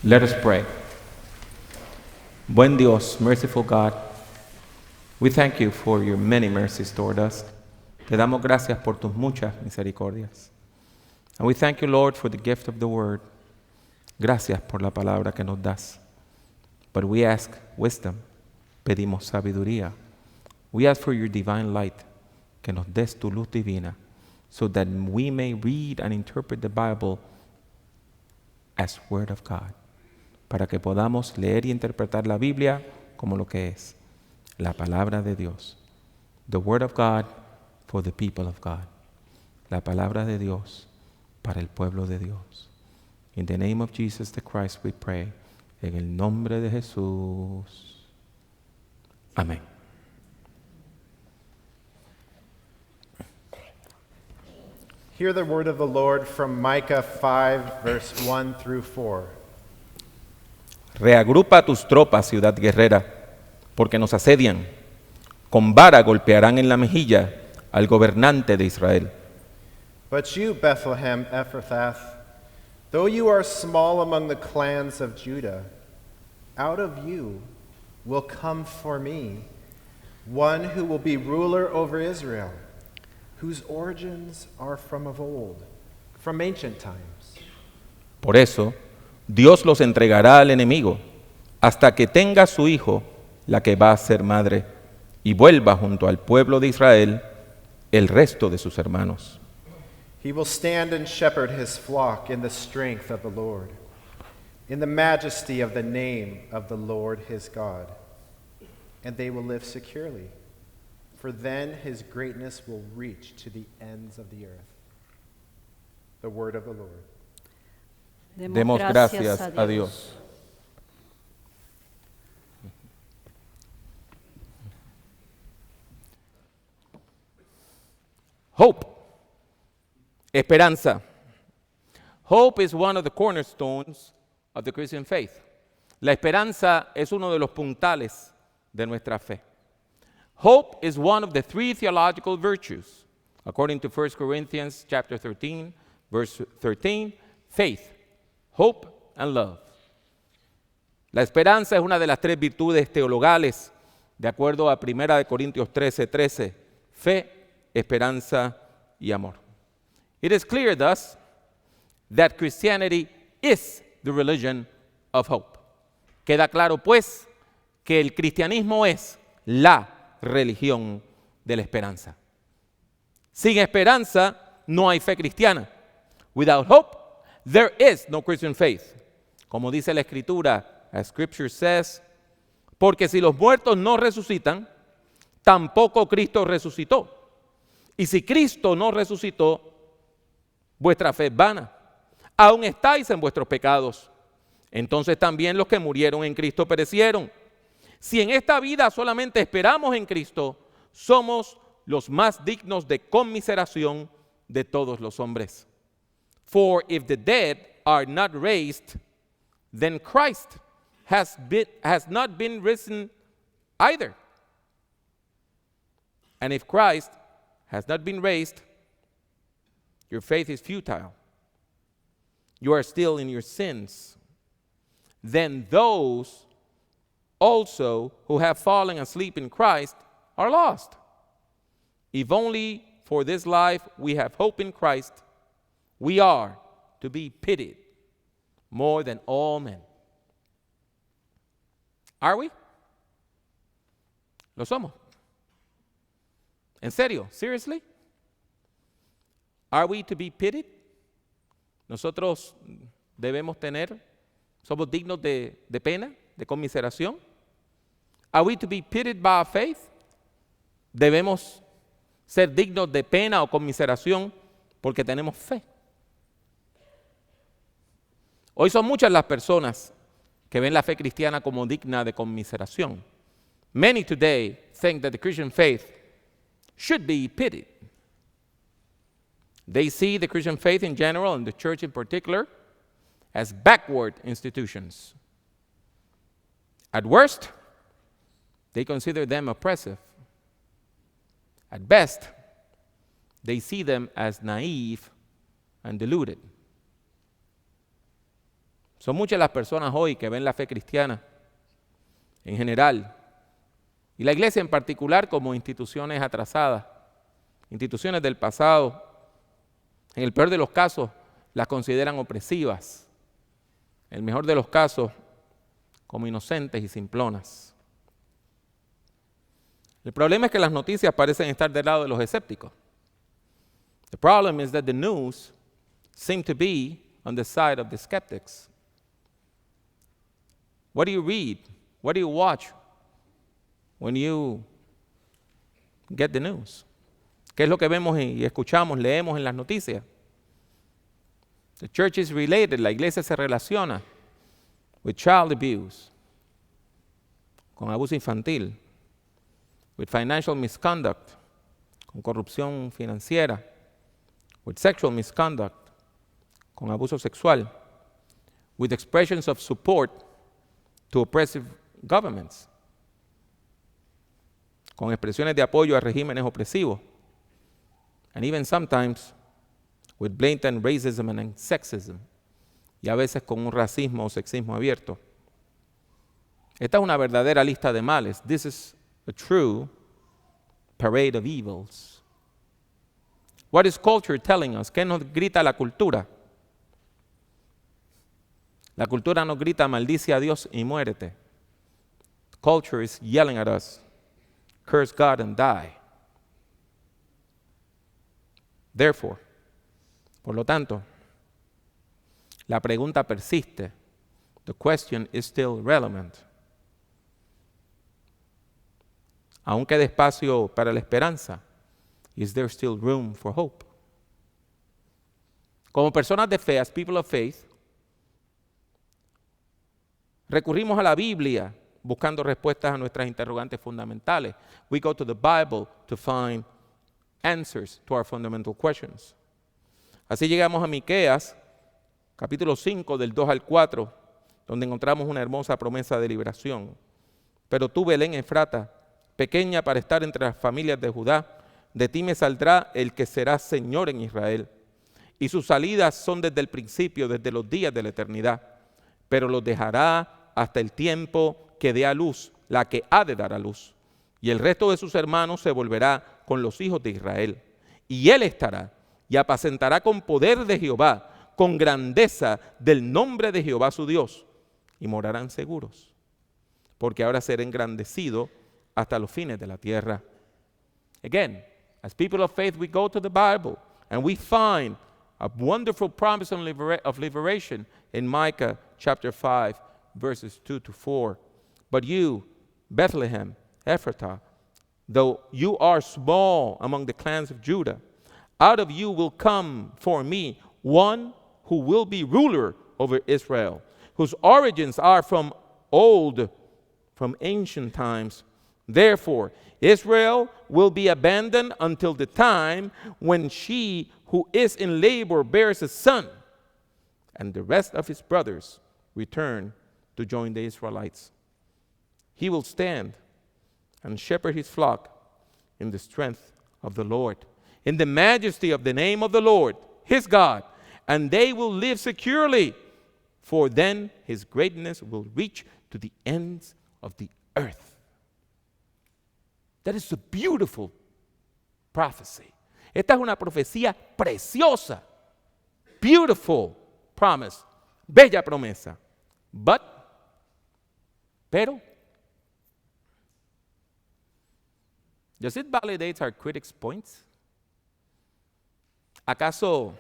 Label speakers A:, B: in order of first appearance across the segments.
A: Let us pray. Buen Dios, merciful God, we thank you for your many mercies toward us. Te damos gracias por tus muchas misericordias. And we thank you, Lord, for the gift of the word. Gracias por la palabra que nos das. But we ask wisdom. Pedimos sabiduría. We ask for your divine light, que nos des tu luz divina, so that we may read and interpret the Bible as Word of God, para que podamos leer y interpretar la Biblia como lo que es, la palabra de Dios. The Word of God for the people of God. La palabra de Dios para el pueblo de Dios. In the name of Jesus the Christ we pray. En el nombre de Jesús. Amén.
B: Hear the word of the Lord from Micah 5, verse 1 through 4.
A: Reagrupa tus tropas, ciudad guerrera, porque nos asedian. Con vara golpearán en la mejilla al gobernante de Israel.
B: But you, Bethlehem Ephrathah, though you are small among the clans of Judah, out of you will come for me one who will be ruler over Israel, whose origins are from of old, from ancient times.
A: Por eso, Dios los entregará al enemigo, hasta que tenga su hijo, la que va a ser madre, y vuelva junto al pueblo de Israel el resto de sus hermanos.
B: He will stand and shepherd his flock in the strength of the Lord, in the majesty of the name of the Lord his God, and they will live securely, for then his greatness will reach to the ends of the earth. The word of the Lord.
A: Demos gracias a Dios. Hope. Esperanza. Hope is one of the cornerstones of the Christian faith. La esperanza es uno de los puntales de nuestra fe. Hope is one of the three theological virtues. According to 1 Corinthians chapter 13, verse 13, faith, hope, and love. La esperanza es una de las tres virtudes teologales, de acuerdo a 1 Corintios 13:13, fe, esperanza y amor. It is clear, thus, that Christianity is the religion of hope. Queda claro, pues, que el cristianismo es la religión de la esperanza. Sin esperanza no hay fe cristiana. Without hope, there is no Christian faith. Como dice la Escritura, as Scripture says, porque si los muertos no resucitan, tampoco Cristo resucitó. Y si Cristo no resucitó, vuestra fe es vana. Aún estáis en vuestros pecados. Entonces también los que murieron en Cristo perecieron. Si en esta vida solamente esperamos en Cristo, somos los más dignos de conmiseración de todos los hombres. For if the dead are not raised, then Christ has not been risen either. And if Christ has not been raised, your faith is futile. You are still in your sins. Then those also who have fallen asleep in Christ are lost. If only for this life we have hope in Christ, we are to be pitied more than all men. Are we? Lo somos. ¿En serio? Seriously? Are we to be pitied? Nosotros debemos somos dignos de pena, de conmiseración. Are we to be pitied by our faith? Debemos ser dignos de pena o conmiseración porque tenemos fe. Hoy son muchas las personas que ven la fe cristiana como digna de conmiseración. Many today think that the Christian faith should be pitied. They see the Christian faith in general and the church in particular as backward institutions. At worst, they consider them oppressive. At best, they see them as naive and deluded. Son muchas las personas hoy que ven la fe cristiana en general y la iglesia en particular como instituciones atrasadas, instituciones del pasado. En el peor de los casos las consideran opresivas, en el mejor de los casos como inocentes y simplonas. El problema es que las noticias parecen estar del lado de los escépticos. The problem is that the news seem to be on the side of the skeptics. What do you read? What do you watch when you get the news? ¿Qué es lo que vemos y escuchamos, leemos en las noticias? The church is related, la iglesia se relaciona with child abuse, con abuso infantil, with financial misconduct, con corrupción financiera, with sexual misconduct, con abuso sexual, with expressions of support to oppressive governments, con expresiones de apoyo a regímenes opresivos, and even sometimes with blatant racism and sexism, y a veces con un racismo o sexismo abierto. Esta es una verdadera lista de males. This is a true parade of evils. What is culture telling us? ¿Qué nos grita la cultura? La cultura nos grita, maldice a Dios y muérete. Culture is yelling at us, curse God and die. Therefore, por lo tanto, la pregunta persiste. The question is still relevant. Aún queda espacio para la esperanza. Is there still room for hope? Como personas de fe, as people of faith, recurrimos a la Biblia buscando respuestas a nuestras interrogantes fundamentales. We go to the Bible to find answers to our fundamental questions. Así llegamos a Miqueas, capítulo 5, del 2 al 4, donde encontramos una hermosa promesa de liberación. Pero tú, Belén Efrata, pequeña para estar entre las familias de Judá, de ti me saldrá el que será Señor en Israel. Y sus salidas son desde el principio, desde los días de la eternidad. Pero los dejará hasta el tiempo que dé a luz, la que ha de dar a luz. Y el resto de sus hermanos se volverá con los hijos de Israel. Y él estará y apacentará con poder de Jehová, con grandeza del nombre de Jehová su Dios. Y morarán seguros, porque ahora será engrandecido hasta los fines de la tierra. Again, as people of faith, we go to the Bible and we find a wonderful promise of liberation in Micah chapter 5, verses 2 to 4. But you, Bethlehem, Ephratah, though you are small among the clans of Judah, out of you will come for me one who will be ruler over Israel, whose origins are from old, from ancient times. Therefore, Israel will be abandoned until the time when she who is in labor bears a son, and the rest of his brothers return to join the Israelites. He will stand and shepherd his flock in the strength of the Lord, in the majesty of the name of the Lord, his God, and they will live securely, for then his greatness will reach to the ends of the earth. That is a beautiful prophecy. Esta es una profecía preciosa. Beautiful promise. Bella promesa. Pero, does it validate our critics' points? ¿Acaso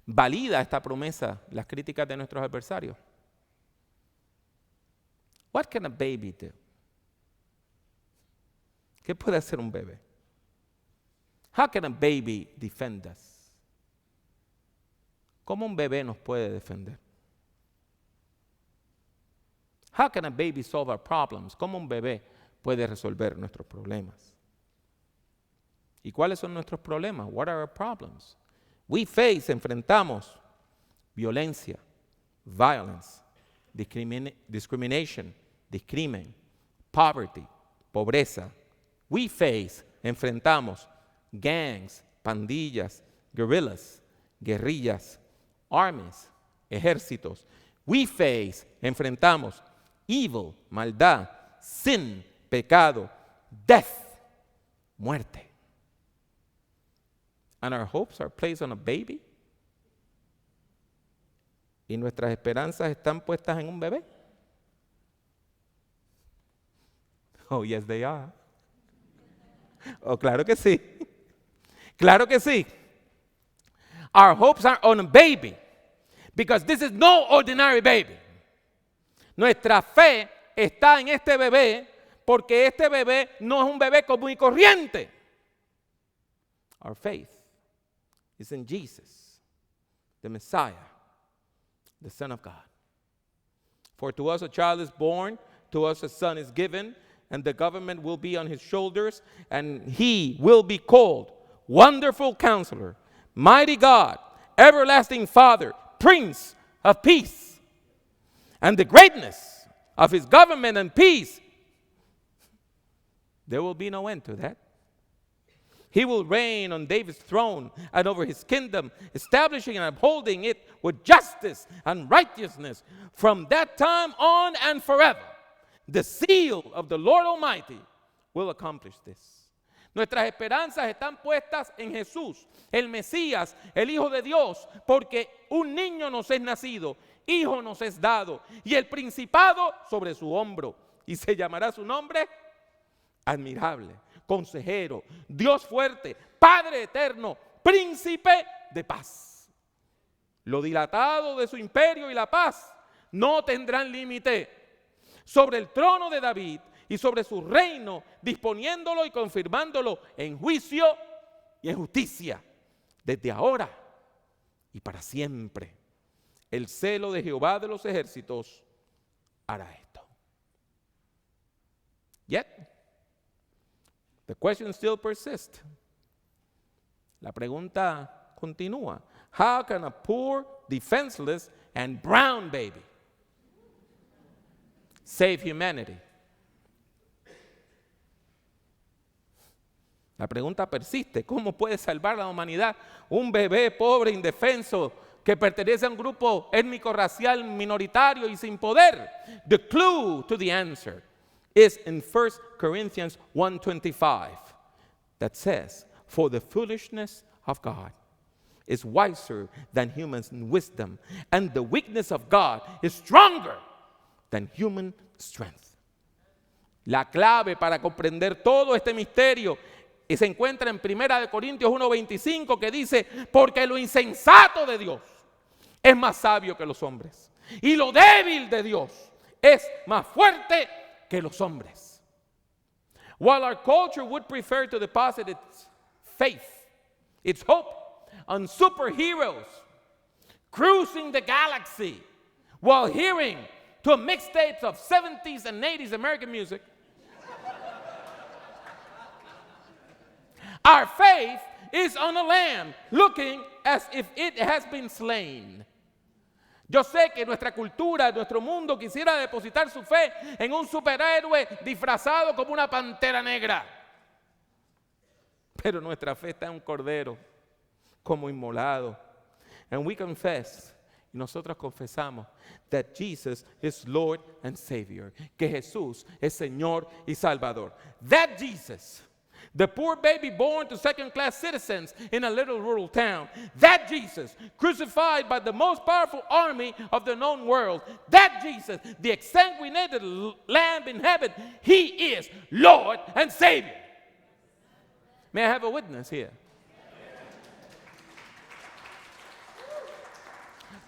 A: valida esta promesa las críticas de nuestros adversarios? What can a baby do? ¿Qué puede hacer un bebé? How can a baby defend us? ¿Cómo un bebé nos puede defender? How can a baby solve our problems? ¿Cómo un bebé puede resolver nuestros problemas? ¿Y cuáles son nuestros problemas? What are our problems? We face, enfrentamos violencia, violence, discrimination, discrimen, poverty, pobreza. We face, enfrentamos gangs, pandillas, guerrillas, armies, ejércitos. We face, enfrentamos, evil, maldad, sin, pecado, death, muerte. And our hopes are placed on a baby. Y nuestras esperanzas están puestas en un bebé. Oh, yes, they are. Oh, claro que sí. Claro que sí. Our hopes are on a baby. Because this is no ordinary baby. Nuestra fe está en este bebé porque este bebé no es un bebé común y corriente. Our faith is in Jesus, the Messiah, the Son of God. For to us a child is born, to us a son is given, and the government will be on his shoulders, and he will be called Wonderful Counselor, Mighty God, Everlasting Father, Prince of Peace. And the greatness of his government and peace, there will be no end to that. He will reign on David's throne and over his kingdom, establishing and upholding it with justice and righteousness from that time on and forever. The seal of the Lord Almighty will accomplish this. Nuestras esperanzas están puestas en Jesús, el Mesías, el Hijo de Dios, porque un niño nos es nacido, hijo nos es dado, y el principado sobre su hombro, y se llamará su nombre admirable, consejero, Dios fuerte, Padre eterno, príncipe de paz. Lo dilatado de su imperio y la paz no tendrán límite sobre el trono de David y sobre su reino, disponiéndolo y confirmándolo en juicio y en justicia, desde ahora y para siempre. El celo de Jehová de los ejércitos hará esto. Yet, the question still persists. La pregunta continúa. How can a poor, defenseless, and brown baby save humanity? La pregunta persiste. ¿Cómo puede salvar la humanidad un bebé pobre, indefenso, que pertenece a un grupo étnico-racial minoritario y sin poder? The clue to the answer is in 1 Corinthians 1:25 that says, "For the foolishness of God is wiser than human wisdom, and the weakness of God is stronger than human strength." La clave para comprender todo este misterio y se encuentra en 1 Corintios 1:25 que dice, porque lo insensato de Dios es más sabio que los hombres, y lo débil de Dios es más fuerte que los hombres. While our culture would prefer to deposit its faith, its hope on superheroes cruising the galaxy while hearing to mixtapes of 70s and 80s American music, our faith is on a lamb looking as if it has been slain. Yo sé que nuestra cultura, nuestro mundo quisiera depositar su fe en un superhéroe disfrazado como una pantera negra. Pero nuestra fe está en un cordero como inmolado. And we confess, y nosotros confesamos, that Jesus is Lord and Savior. Que Jesús es Señor y Salvador. That Jesus, the poor baby born to second-class citizens in a little rural town. That Jesus, crucified by the most powerful army of the known world. That Jesus, the exsanguinated lamb in heaven. He is Lord and Savior. May I have a witness here?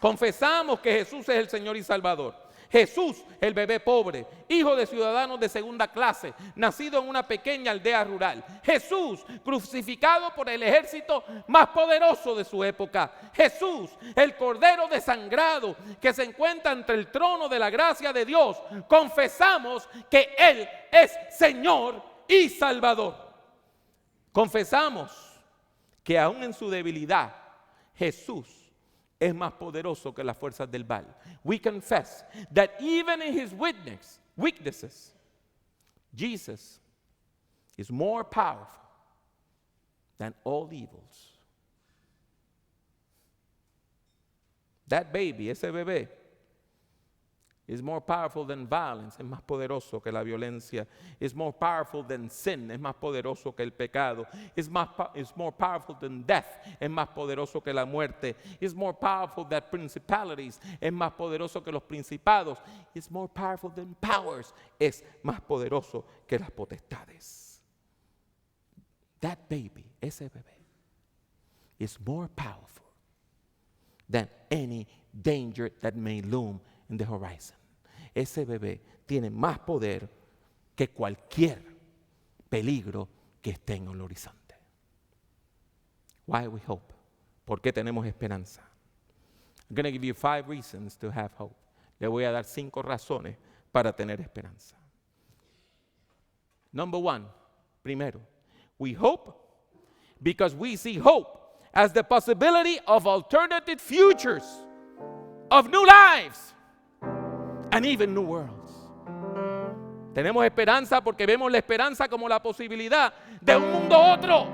A: Confesamos que Jesús es el Señor y Salvador. Jesús, el bebé pobre, hijo de ciudadanos de segunda clase, nacido en una pequeña aldea rural. Jesús, crucificado por el ejército más poderoso de su época. Jesús, el cordero desangrado que se encuentra entre el trono de la gracia de Dios. Confesamos que Él es Señor y Salvador. Confesamos que aún en su debilidad, Jesús es más poderoso que las fuerzas del mal. We confess that even in his weaknesses, Jesus is more powerful than all evils. That baby, ese bebé, is more powerful than violence, es más poderoso que la violencia. Is more powerful than sin, es más poderoso que el pecado. Is more powerful than death, es más poderoso que la muerte. Is more powerful than principalities, es más poderoso que los principados. Is more powerful than powers, es más poderoso que las potestades. That baby, ese bebé, is more powerful than any danger that may loom in the horizon. Ese bebé tiene más poder que cualquier peligro que esté en el horizonte. Why we hope? ¿Por qué tenemos esperanza? I'm going to give you 5 reasons to have hope. Le voy a dar 5 razones para tener esperanza. Number 1, primero, we hope because we see hope as the possibility of alternative futures, of new lives, and even new worlds. Tenemos esperanza porque vemos la esperanza como la posibilidad de un mundo otro,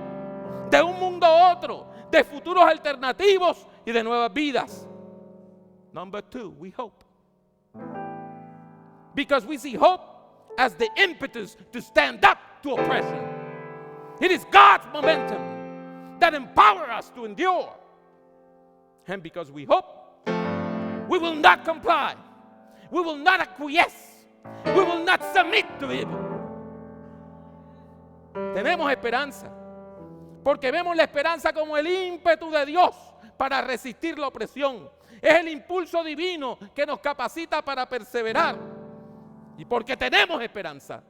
A: de futuros alternativos y de nuevas vidas. Number 2, we hope because we see hope as the impetus to stand up to oppression. It is God's momentum that empowers us to endure. And because we hope, we will not comply. We will not acquiesce. We will not submit to evil. Tenemos esperanza porque vemos la esperanza como el ímpetu de Dios para resistir la opresión. Es el impulso divino que nos capacita para perseverar. Y porque tenemos esperanza,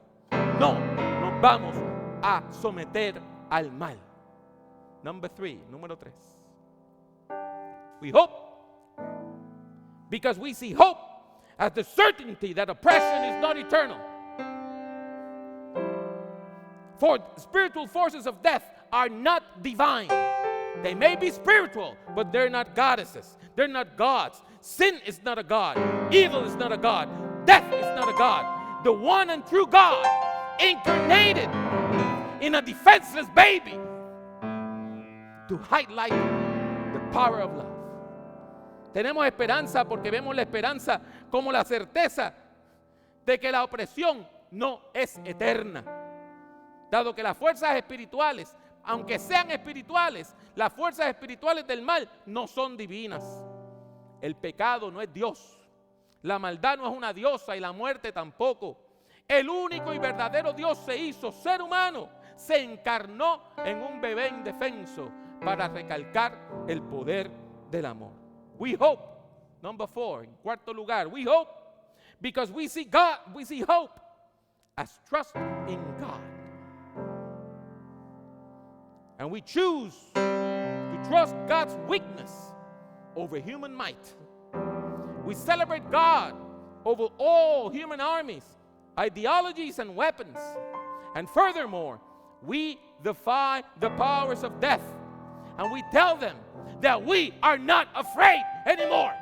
A: no nos vamos a someter al mal. Número 3. We hope because we see hope as the certainty that oppression is not eternal. For spiritual forces of death are not divine. They may be spiritual, but they're not goddesses. They're not gods. Sin is not a god. Evil is not a god. Death is not a god. The one and true God incarnated in a defenseless baby to highlight the power of love. Tenemos esperanza porque vemos la esperanza como la certeza de que la opresión no es eterna. Dado que las fuerzas espirituales, aunque sean espirituales, las fuerzas espirituales del mal no son divinas. El pecado no es Dios. La maldad no es una diosa y la muerte tampoco. El único y verdadero Dios se hizo ser humano, se encarnó en un bebé indefenso para recalcar el poder del amor. We hope, number 4, en cuarto lugar, we hope because we see hope as trust in God. And we choose to trust God's weakness over human might. We celebrate God over all human armies, ideologies, and weapons. And furthermore, we defy the powers of death. And we tell them that we are not afraid anymore.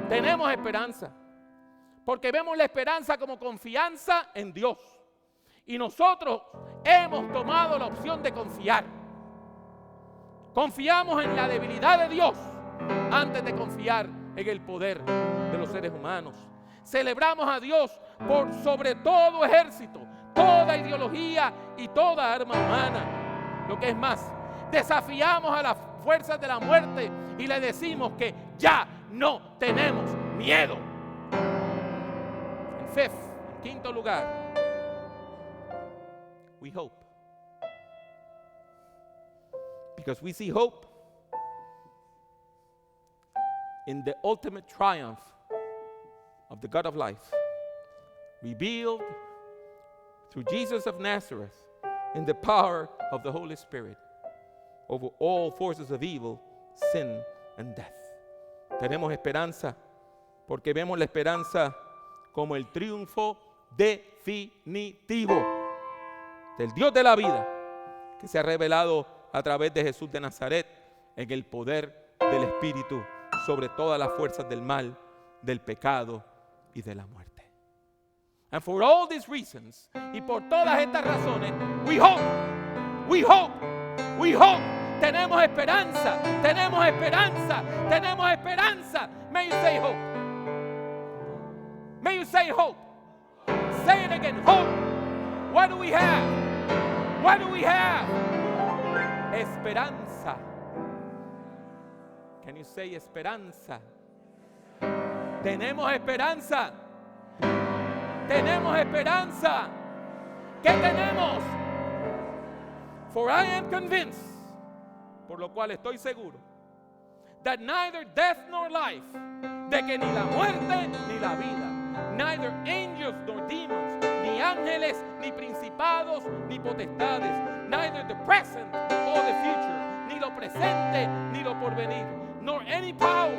A: Tenemos esperanza, porque vemos la esperanza como confianza en Dios. Y nosotros hemos tomado la opción de confiar. Confiamos en la debilidad de Dios antes de confiar en el poder de los seres humanos. Celebramos a Dios por sobre todo ejército, toda ideología y toda arma humana. Lo que es más, desafiamos a las fuerzas de la muerte y le decimos que ya no tenemos miedo. En quinto lugar, we hope. Because we see hope in the ultimate triumph of the God of life, revealed through Jesus of Nazareth in the power of the Holy Spirit over all forces of evil, sin, and death. Tenemos esperanza porque vemos la esperanza como el triunfo definitivo del Dios de la vida que se ha revelado a través de Jesús de Nazaret en el poder del Espíritu sobre todas las fuerzas del mal, del pecado y de la muerte. And for all these reasons, y por todas estas razones, we hope, we hope, we hope. Tenemos esperanza, tenemos esperanza, tenemos esperanza. May you say hope. you say hope? Say it again, hope. What do we have? What do we have? Esperanza. Can you say esperanza? Tenemos esperanza. Tenemos esperanza. ¿Qué tenemos? For I am convinced, por lo cual estoy seguro, that neither death nor life, de que ni la muerte ni la vida, neither angels nor demons, ni ángeles, ni principados, ni potestades, neither the present or the future, ni lo presente, ni lo porvenir, nor any powers,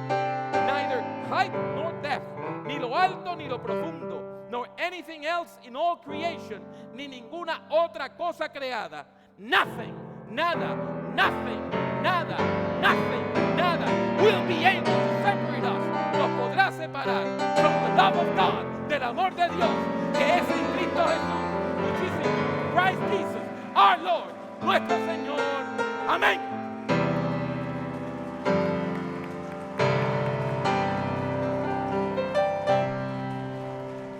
A: neither height nor depth, ni lo alto ni lo profundo, nor anything else in all creation, ni ninguna otra cosa creada, nothing, nada, nothing, nada, nothing, nada, will be able to separate us, nos podrá separar from the love of God, del amor de Dios, que es en Cristo Jesús, which is in Christ Jesus, our Lord, nuestro Señor.